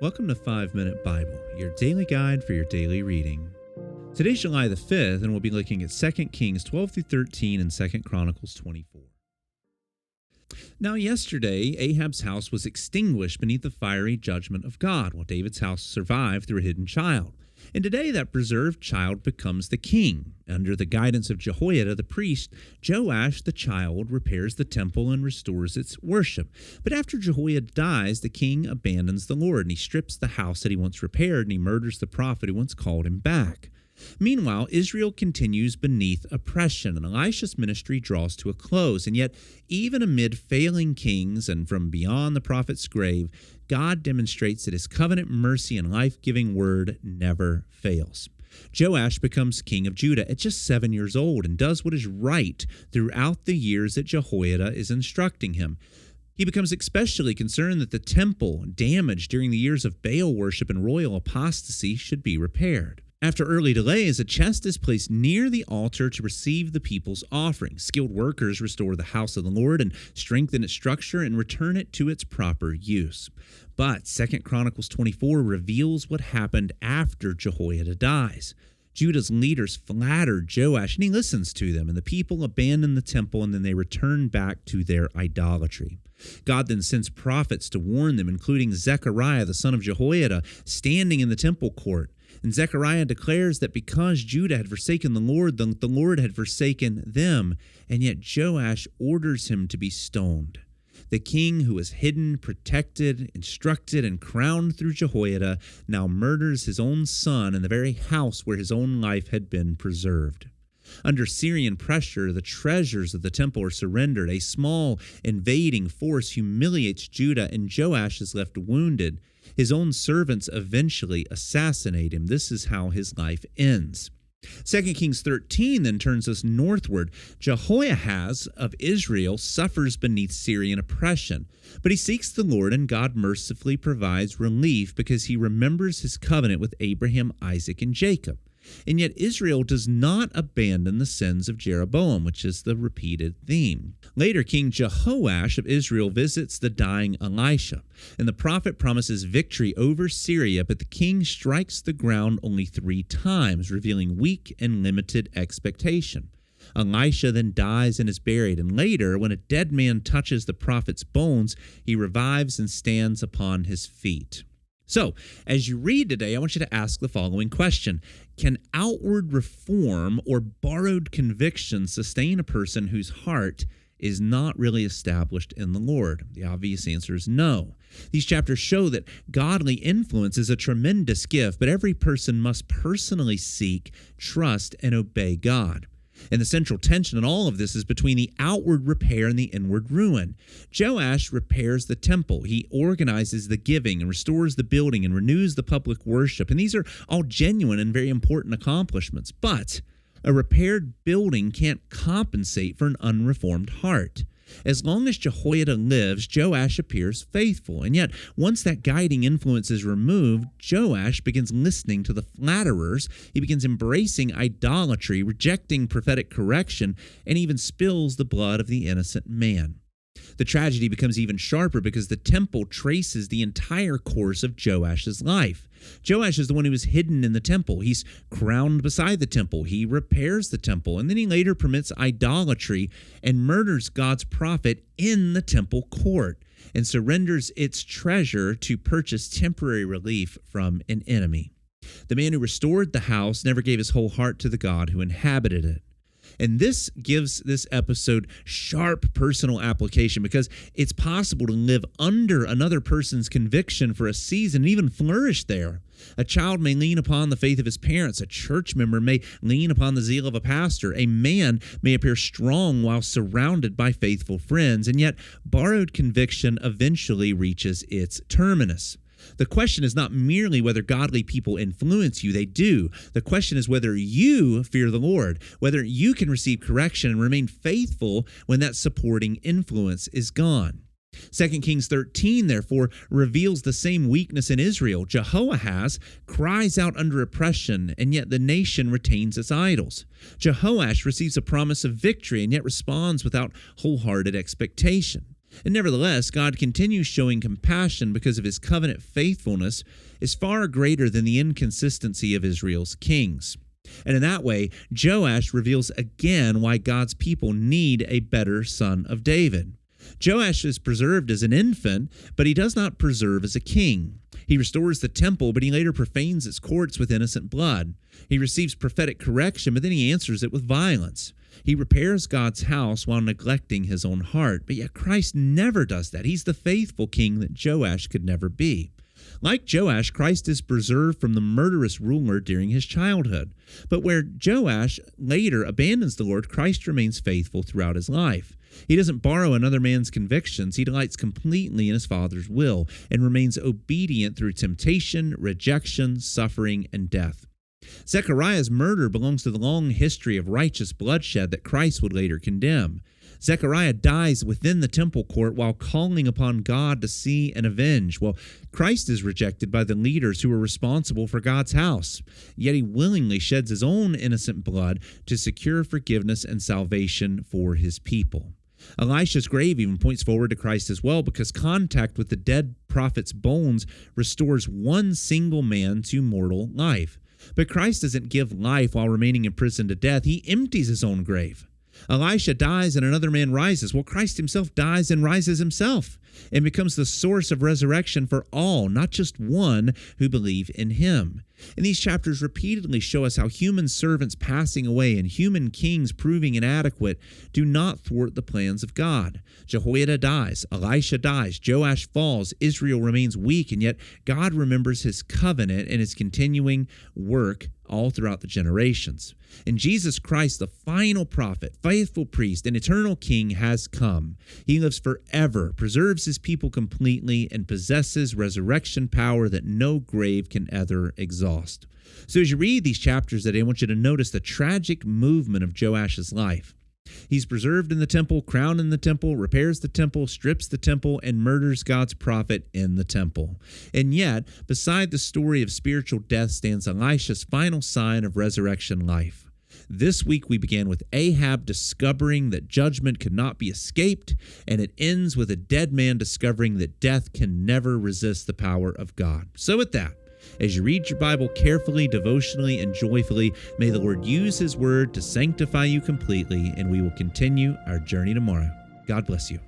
Welcome to 5 Minute Bible, your daily guide for your daily reading. Today's July the 5th, and we'll be looking at 2 Kings 12 through 13 and 2 Chronicles 24. Now yesterday, Ahab's house was extinguished beneath the fiery judgment of God, while David's house survived through a hidden child. And today that preserved child becomes the king. Under the guidance of Jehoiada the priest, Joash the child repairs the temple and restores its worship. But after Jehoiada dies, the king abandons the Lord, and he strips the house that he once repaired, and he murders the prophet who once called him back. Meanwhile, Israel continues beneath oppression, and Elisha's ministry draws to a close. And yet, even amid failing kings and from beyond the prophet's grave, God demonstrates that his covenant mercy and life-giving word never fails. Joash becomes king of Judah at just 7 years old and does what is right throughout the years that Jehoiada is instructing him. He becomes especially concerned that the temple, damaged during the years of Baal worship and royal apostasy, should be repaired. After early delays, a chest is placed near the altar to receive the people's offerings. Skilled workers restore the house of the Lord and strengthen its structure and return it to its proper use. But 2 Chronicles 24 reveals what happened after Jehoiada dies. Judah's leaders flattered Joash, and he listens to them, and the people abandon the temple, and then they return back to their idolatry. God then sends prophets to warn them, including Zechariah, the son of Jehoiada, standing in the temple court. And Zechariah declares that because Judah had forsaken the Lord had forsaken them, and yet Joash orders him to be stoned. The king who was hidden, protected, instructed, and crowned through Jehoiada now murders his own son in the very house where his own life had been preserved. Under Syrian pressure, the treasures of the temple are surrendered. A small invading force humiliates Judah, and Joash is left wounded. His own servants eventually assassinate him. This is how his life ends. 2 Kings 13 then turns us northward. Jehoiahaz of Israel suffers beneath Syrian oppression, but he seeks the Lord, and God mercifully provides relief because he remembers his covenant with Abraham, Isaac, and Jacob. And yet Israel does not abandon the sins of Jeroboam, which is the repeated theme. Later, King Joash of Israel visits the dying Elisha, and the prophet promises victory over Syria, but the king strikes the ground only 3 times, revealing weak and limited expectation. Elisha then dies and is buried, and later, when a dead man touches the prophet's bones, he revives and stands upon his feet. So, as you read today, I want you to ask the following question. Can outward reform or borrowed conviction sustain a person whose heart is not really established in the Lord? The obvious answer is no. These chapters show that godly influence is a tremendous gift, but every person must personally seek, trust, and obey God. And the central tension in all of this is between the outward repair and the inward ruin. Joash repairs the temple. He organizes the giving and restores the building and renews the public worship. And these are all genuine and very important accomplishments. But a repaired building can't compensate for an unreformed heart. As long as Jehoiada lives, Joash appears faithful. And yet, once that guiding influence is removed, Joash begins listening to the flatterers. He begins embracing idolatry, rejecting prophetic correction, and even spills the blood of the innocent man. The tragedy becomes even sharper because the temple traces the entire course of Joash's life. Joash is the one who is hidden in the temple. He's crowned beside the temple. He repairs the temple, and then he later permits idolatry and murders God's prophet in the temple court and surrenders its treasure to purchase temporary relief from an enemy. The man who restored the house never gave his whole heart to the God who inhabited it. And this gives this episode sharp personal application because it's possible to live under another person's conviction for a season and even flourish there. A child may lean upon the faith of his parents. A church member may lean upon the zeal of a pastor. A man may appear strong while surrounded by faithful friends. And yet, borrowed conviction eventually reaches its terminus. The question is not merely whether godly people influence you. They do. The question is whether you fear the Lord, whether you can receive correction and remain faithful when that supporting influence is gone. 2 Kings 13, therefore, reveals the same weakness in Israel. Jehoahaz cries out under oppression, and yet the nation retains its idols. Jehoash receives a promise of victory, and yet responds without wholehearted expectation. And nevertheless, God continues showing compassion because of his covenant faithfulness is far greater than the inconsistency of Israel's kings. And in that way, Joash reveals again why God's people need a better son of David. Joash is preserved as an infant, but he does not preserve as a king. He restores the temple, but he later profanes its courts with innocent blood. He receives prophetic correction, but then he answers it with violence. He repairs God's house while neglecting his own heart, but yet Christ never does that. He's the faithful king that Joash could never be. Like Joash, Christ is preserved from the murderous ruler during his childhood. But where Joash later abandons the Lord, Christ remains faithful throughout his life. He doesn't borrow another man's convictions. He delights completely in his Father's will and remains obedient through temptation, rejection, suffering, and death. Zechariah's murder belongs to the long history of righteous bloodshed that Christ would later condemn. Zechariah dies within the temple court while calling upon God to see and avenge. Well, Christ is rejected by the leaders who are responsible for God's house, yet he willingly sheds his own innocent blood to secure forgiveness and salvation for his people. Elisha's grave even points forward to Christ as well, because contact with the dead prophet's bones restores one single man to mortal life. But Christ doesn't give life while remaining imprisoned to death. He empties his own grave. Elisha dies and another man rises. Well, Christ himself dies and rises himself and becomes the source of resurrection for all, not just one who believe in him. And these chapters repeatedly show us how human servants passing away and human kings proving inadequate do not thwart the plans of God. Jehoiada dies, Elisha dies, Joash falls, Israel remains weak, and yet God remembers his covenant and his continuing work all throughout the generations. And Jesus Christ, the final prophet, faithful priest, and eternal king, has come. He lives forever, preserves his people completely, and possesses resurrection power that no grave can ever exhaust. So as you read these chapters today, I want you to notice the tragic movement of Joash's life. He's preserved in the temple, crowned in the temple, repairs the temple, strips the temple, and murders God's prophet in the temple. And yet, beside the story of spiritual death stands Elisha's final sign of resurrection life. This week we began with Ahab discovering that judgment could not be escaped, and it ends with a dead man discovering that death can never resist the power of God. So with that, as you read your Bible carefully, devotionally, and joyfully, may the Lord use his word to sanctify you completely, and we will continue our journey tomorrow. God bless you.